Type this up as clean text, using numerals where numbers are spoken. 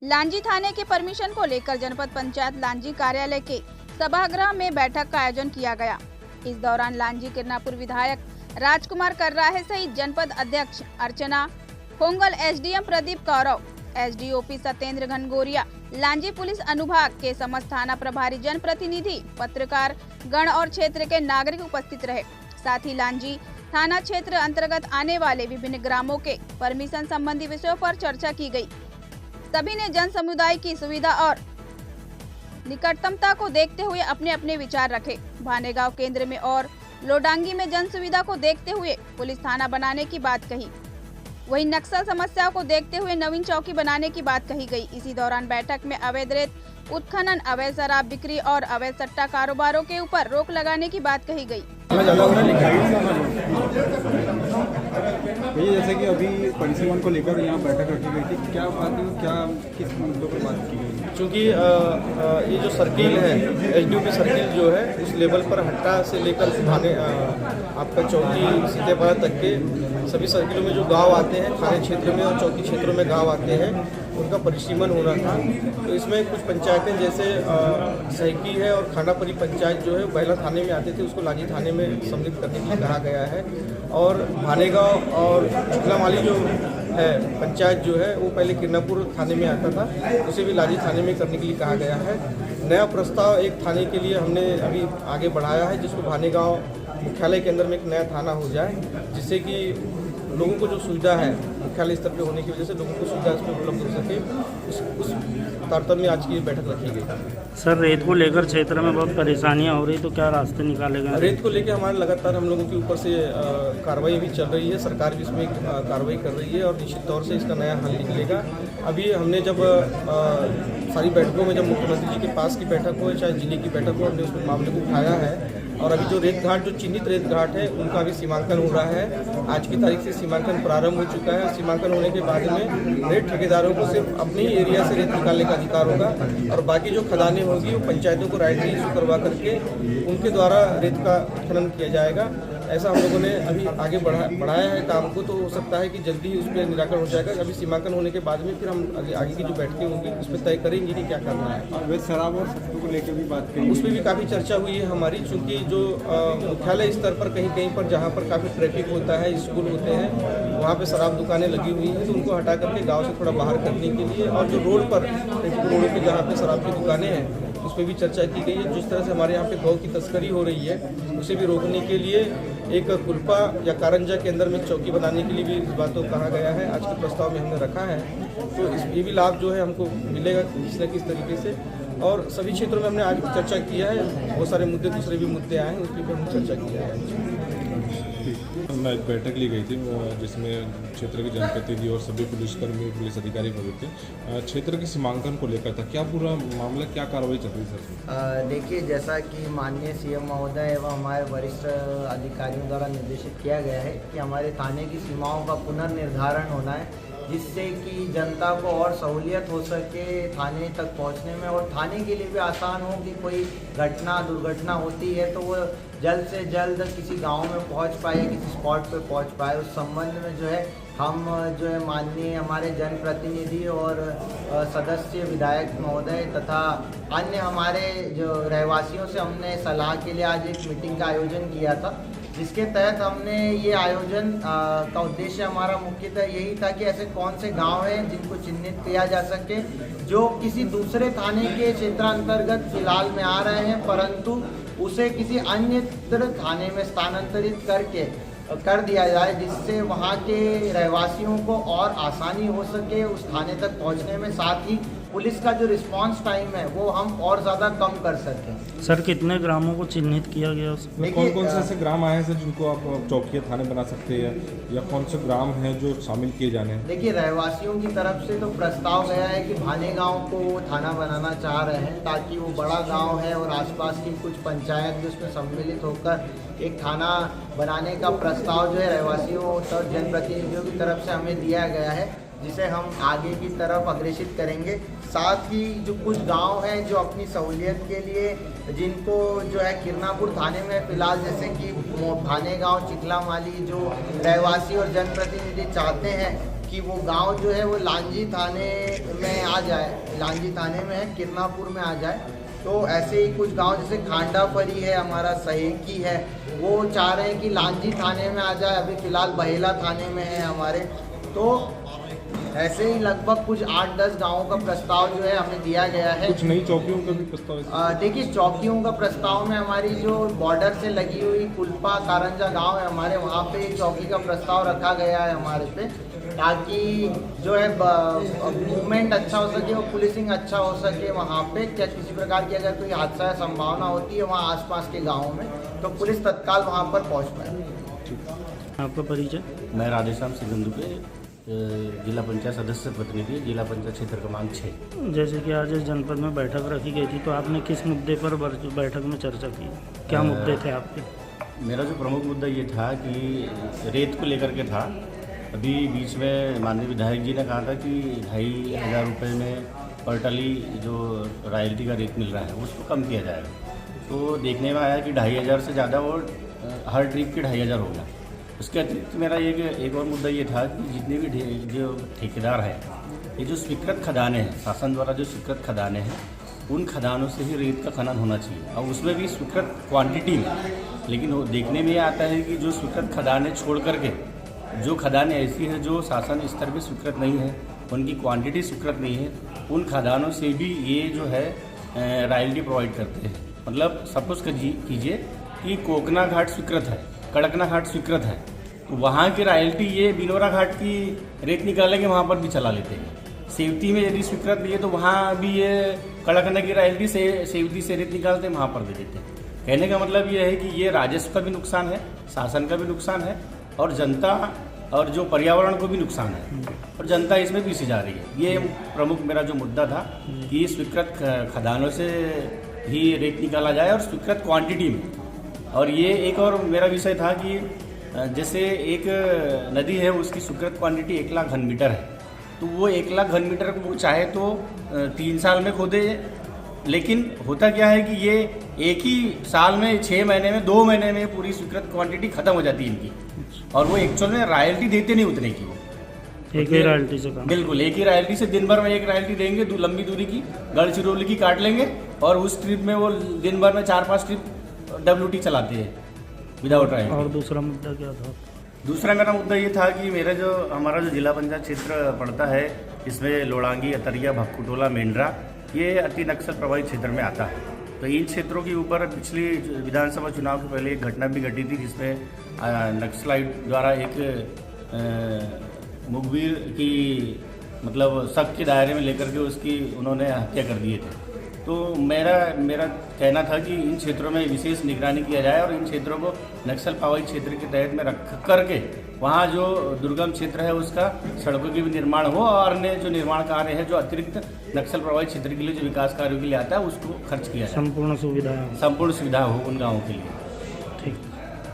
लांजी थाने के परमिशन को लेकर जनपद पंचायत लांजी कार्यालय के सभागृह में बैठक का आयोजन किया गया। इस दौरान लांजी किरनापुर विधायक राजकुमार कर्राहे सहित जनपद अध्यक्ष Archana Hongal, SDM Pradeep Kaurav, SDOP Satyendra Ghangoriya, Lanji police अनुभाग के समस्त थाना प्रभारी, जनप्रतिनिधि, पत्रकार गण और क्षेत्र के नागरिक उपस्थित रहे। साथ ही लांजी थाना क्षेत्र अंतर्गत आने वाले विभिन्न ग्रामों के परमिशन संबंधी विषयों पर चर्चा की गई। सभी ने जन समुदाय की सुविधा और निकटतमता को देखते हुए अपने अपने विचार रखे। भानेगांव केंद्र में और लोडांगी में जन सुविधा को देखते हुए पुलिस थाना बनाने की बात कही। वहीं नक्सल समस्याओं को देखते हुए नवीन चौकी बनाने की बात कही गई। इसी दौरान बैठक में अवैध रेत उत्खनन, अवैध शराब बिक्री और अवैध सट्टा कारोबारों के ऊपर रोक लगाने की बात कही गई। जैसे कि अभी परिसीमन को लेकर यहाँ बैठक रखी गई थी, क्या बात है, क्या किस मुद्दों पर बात की गई? क्योंकि ये जो सर्किल है, एसडीओपी सर्किल जो है, उस लेवल पर हट्टा से लेकर थाने आपका चौकी सीतेपाड़ा तक के सभी सर्किलों में जो गांव आते हैं, थाने क्षेत्र में और चौकी क्षेत्रों में गांव आते हैं, उनका परिसीमन होना था। तो इसमें कुछ पंचायतें जैसे सहकी है और खानापरी पंचायत जो है पहला थाने में आते थे, उसको लांजी थाने में सम्मिलित करने के लिए कहा गया है। और भानेगांव और चिखलामाली जो है पंचायत जो है वो पहले किरनापुर थाने में आता था, उसे भी लांजी थाने में करने के लिए कहा गया है। नया प्रस्ताव एक थाने के लिए हमने अभी आगे बढ़ाया है, जिसको भानेगांव मुख्यालय के अंदर में एक नया थाना हो जाए, जिससे कि लोगों को जो सुविधा है मुख्यालय स्तर पे होने की वजह से लोगों को सुविधा इसमें उपलब्ध हो सके, उस तारतम्य में आज की बैठक रखी गई। सर, रेत को लेकर क्षेत्र में बहुत परेशानियां हो रही, तो क्या रास्ते निकाले गए? रेत को लेकर हमारे लगातार हम लोगों के ऊपर से कार्रवाई भी चल रही है, सरकार भी इसमें कार्रवाई कर रही है और निश्चित तौर से इसका नया हल निकलेगा। अभी हमने जब सारी बैठकों में, जब मुख्यमंत्री जी के पास की बैठक हो चाहे जिले की बैठक हो, हमने उस मामले को उठाया है। और अभी जो रेत घाट, जो चिन्हित रेत घाट है, उनका अभी सीमांकन हो रहा है। आज की तारीख से सीमांकन प्रारंभ हो चुका है। सीमांकन होने के बाद में रेत ठेकेदारों को सिर्फ अपने ही एरिया से रेत निकालने का अधिकार होगा और बाकी जो खदानें होगी वो पंचायतों को राइट इशू करवा करके उनके द्वारा रेत का उत्खनन किया जाएगा। ऐसा हम लोगों ने अभी आगे बढ़ाया है काम को, तो हो सकता है कि जल्दी उस पर निराकरण हो जाएगा। अभी सीमांकन होने के बाद में फिर हम आगे की जो बैठकें होंगी उस पर तय करेंगे कि क्या करना है। अवैध शराब और सट्टों को लेकर भी बात करेंगे, उस पर भी काफ़ी चर्चा हुई है हमारी, चूँकि जो मुख्यालय स्तर पर कहीं कहीं पर जहाँ पर काफ़ी ट्रैफिक होता है, स्कूल होते हैं, वहाँ पे शराब दुकानें लगी हुई हैं, तो उनको हटा करके गाँव से थोड़ा बाहर करने के लिए, और जो रोड पर रोडों पर जहाँ पे शराब की दुकानें हैं उस पर भी चर्चा की गई है। जिस तरह से हमारे यहाँ पे गौ की तस्करी हो रही है, उसे भी रोकने के लिए एक कुल्पा या कारंजा के अंदर में चौकी बनाने के लिए भी इस बात को कहा गया है। आज के प्रस्ताव में हमने रखा है, तो ये भी लाभ जो है हमको मिलेगा किसी न किसी तरीके से। और सभी क्षेत्रों में हमने आज चर्चा किया है, बहुत सारे मुद्दे, दूसरे भी मुद्दे आए हैं, उसकी भी हमने चर्चा किया है। मैं एक बैठक ली गई थी जिसमें क्षेत्र के जनप्रतिनिधि और सभी पुलिसकर्मी, पुलिस अधिकारी मौजूद थे। क्षेत्र के सीमांकन को लेकर था, क्या पूरा मामला, क्या कार्रवाई चल रही सर? देखिए, जैसा कि माननीय सीएम महोदय एवं हमारे वरिष्ठ अधिकारियों द्वारा निर्देशित किया गया है कि हमारे थाने की सीमाओं का पुनर्निर्धारण होना है, जिससे कि जनता को और सहूलियत हो सके थाने तक पहुंचने में, और थाने के लिए भी आसान हो कि कोई दुर्घटना होती है तो वो जल्द से जल्द किसी गांव में पहुंच पाए, किसी स्पॉट पे पहुंच पाए। उस संबंध में जो है हम जो है माननीय हमारे जनप्रतिनिधि और सदस्य विधायक महोदय तथा अन्य हमारे जो रहवासियों से हमने सलाह के लिए आज एक मीटिंग का आयोजन किया था, जिसके तहत हमने ये आयोजन का उद्देश्य हमारा मुख्यतः यही था कि ऐसे कौन से गांव हैं जिनको चिन्हित किया जा सके, जो किसी दूसरे थाने के क्षेत्रांतर्गत फिलहाल में आ रहे हैं, परंतु उसे किसी अन्य थाने में स्थानांतरित कर दिया जाए, जिससे वहाँ के रहवासियों को और आसानी हो सके उस थाने तक पहुँचने में। साथ ही पुलिस का जो रिस्पांस टाइम है वो हम और ज़्यादा कम कर सकें। सर, कितने ग्रामों को चिन्हित किया गया उसमें? कौन कौन से ऐसे ग्राम आए हैं सर जिनको आप चौकी थाने बना सकते हैं, या कौन से ग्राम हैं जो शामिल किए जाने हैं? देखिए, रहवासियों की तरफ से तो प्रस्ताव गया है कि भानेगांव को थाना बनाना चाह रहे हैं, ताकि वो बड़ा गांव है और आसपास की कुछ पंचायत भी उसमें सम्मिलित होकर एक थाना बनाने का प्रस्ताव जो है रहवासियों और जनप्रतिनिधियों की तरफ से हमें दिया गया है, जिसे हम आगे की तरफ अग्रेसित करेंगे। साथ ही जो कुछ गांव हैं जो अपनी सहूलियत के लिए, जिनको जो है किरनापुर थाने में फिलहाल, जैसे कि भानेगांव, चिखलामाली, जो रहवासी और जनप्रतिनिधि चाहते हैं कि वो गांव जो है वो लांजी थाने में आ जाए, लांजी थाने में है, किरनापुर में आ जाए। तो ऐसे ही कुछ गांव जैसे खांडाफरी है, हमारा सहेकी है, वो चाह रहे हैं कि लांजी थाने में आ जाए। अभी फ़िलहाल बहेला थाने में है हमारे। तो ऐसे ही लगभग कुछ 8-10 गाँवों का प्रस्ताव जो है हमें दिया गया है। कुछ नई चौकियों का भी प्रस्ताव है? देखिए, चौकियों का प्रस्ताव में हमारी जो बॉर्डर से लगी हुई कुल्पा कारंजा गांव है हमारे, वहाँ पे चौकी का प्रस्ताव रखा गया है हमारे पे, ताकि जो है मूवमेंट अच्छा हो सके और पुलिसिंग अच्छा हो सके वहाँ पे। क्या किसी प्रकार की अगर कोई हादसा या संभावना होती है वहाँ आसपास के गाँवों में, तो पुलिस तत्काल वहाँ पर पहुँच पाए। आपका परिचय? मैं राधेश्याम सिंधु पे जिला पंचायत सदस्य प्रतिनिधि, जिला पंचायत क्षेत्र क्रमांक 6। जैसे कि आज इस जनपद में बैठक रखी गई थी, तो आपने किस मुद्दे पर बैठक में चर्चा की? क्या मुद्दे थे आपके? मेरा जो प्रमुख मुद्दा ये था कि रेत को लेकर के था। अभी बीच में माननीय विधायक जी ने कहा था कि 2500 रुपये में पर टली जो रॉयल्टी का रेट मिल रहा है उसको कम किया जाएगा। तो देखने में आया कि 2500 से ज़्यादा और हर ट्रिप के 2500 हो गया। उसके अतिरिक्त मेरा एक और मुद्दा ये था कि जितने भी जो ठेकेदार हैं, ये जो स्वीकृत खदानें हैं, शासन द्वारा जो स्वीकृत खदानें हैं, उन खदानों से ही रेत का खनन होना चाहिए और उसमें भी स्वीकृत क्वांटिटी में। लेकिन देखने में ये आता है कि जो स्वीकृत खदानें छोड़ करके जो खदानें ऐसी हैं जो शासन स्तर पर स्वीकृत नहीं है, उनकी क्वांटिटी स्वीकृत नहीं है, उन खदानों से भी ये जो है रॉयल्टी प्रोवाइड करते हैं। मतलब सपोज कीजिए कि कोकना घाट स्वीकृत है, कड़कना घाट स्वीकृत है, तो वहाँ की रॉयल्टी ये बिनोरा घाट की रेत निकालेंगे, वहाँ पर भी चला लेते हैं। सेवती में यदि स्वीकृत नहीं है तो वहाँ भी ये कड़कना की रॉयल्टी से सेवती से रेत निकालते हैं, वहाँ पर दे देते हैं। कहने का मतलब ये है कि ये राजस्व का भी नुकसान है, शासन का भी नुकसान है और जनता और जो पर्यावरण को भी नुकसान है, और जनता इसमें पीछे जा रही है। ये प्रमुख मेरा जो मुद्दा था कि स्वीकृत खदानों से ही रेत निकाला जाए और स्वीकृत क्वांटिटी में। और ये एक और मेरा विषय था कि जैसे एक नदी है, उसकी स्वीकृत क्वांटिटी 1 लाख घन मीटर है, तो वो 1 लाख घन मीटर को वो चाहे तो 3 साल में खोदे, लेकिन होता क्या है कि ये एक ही साल में 6 महीने में 2 महीने में पूरी स्वीकृत क्वांटिटी खत्म हो जाती है इनकी, और वो एक्चुअल में रॉयल्टी देते नहीं उतने की। वो एक ही रॉयल्टी से काम? बिल्कुल, एक ही रॉयल्टी से दिन भर में एक रॉयल्टी देंगे, लंबी दूरी की गढ़चिरौली की काट लेंगे और उस ट्रिप में वो दिन भर में 4-5 ट्रिप WT चलाते हैं विदाउट रॉयल्टी। और दूसरा मुद्दा क्या था? दूसरा मेरा मुद्दा ये था कि हमारा जो जिला पंचायत क्षेत्र पड़ता है, इसमें लोड़ांगी, अतरिया, भक्कुटोला, मेंढरा, ये अति नक्सल प्रभावित क्षेत्र में आता है। तो इन क्षेत्रों के ऊपर पिछली विधानसभा चुनाव के पहले एक घटना भी घटी थी, जिसमें नक्सलाइट द्वारा एक मुखबिर की मतलब शक के दायरे में लेकर के उसकी उन्होंने हत्या कर दिए थे। तो मेरा कहना था कि इन क्षेत्रों में विशेष निगरानी किया जाए और इन क्षेत्रों को नक्सल प्रभावित क्षेत्र के तहत में रख करके वहाँ जो दुर्गम क्षेत्र है उसका सड़कों के भी निर्माण हो और अन्य जो निर्माण कार्य है जो अतिरिक्त नक्सल प्रभावित क्षेत्र के लिए जो विकास कार्यों के लिए आता है उसको खर्च किया जाए। संपूर्ण सुविधा हो उन गाँवों के लिए।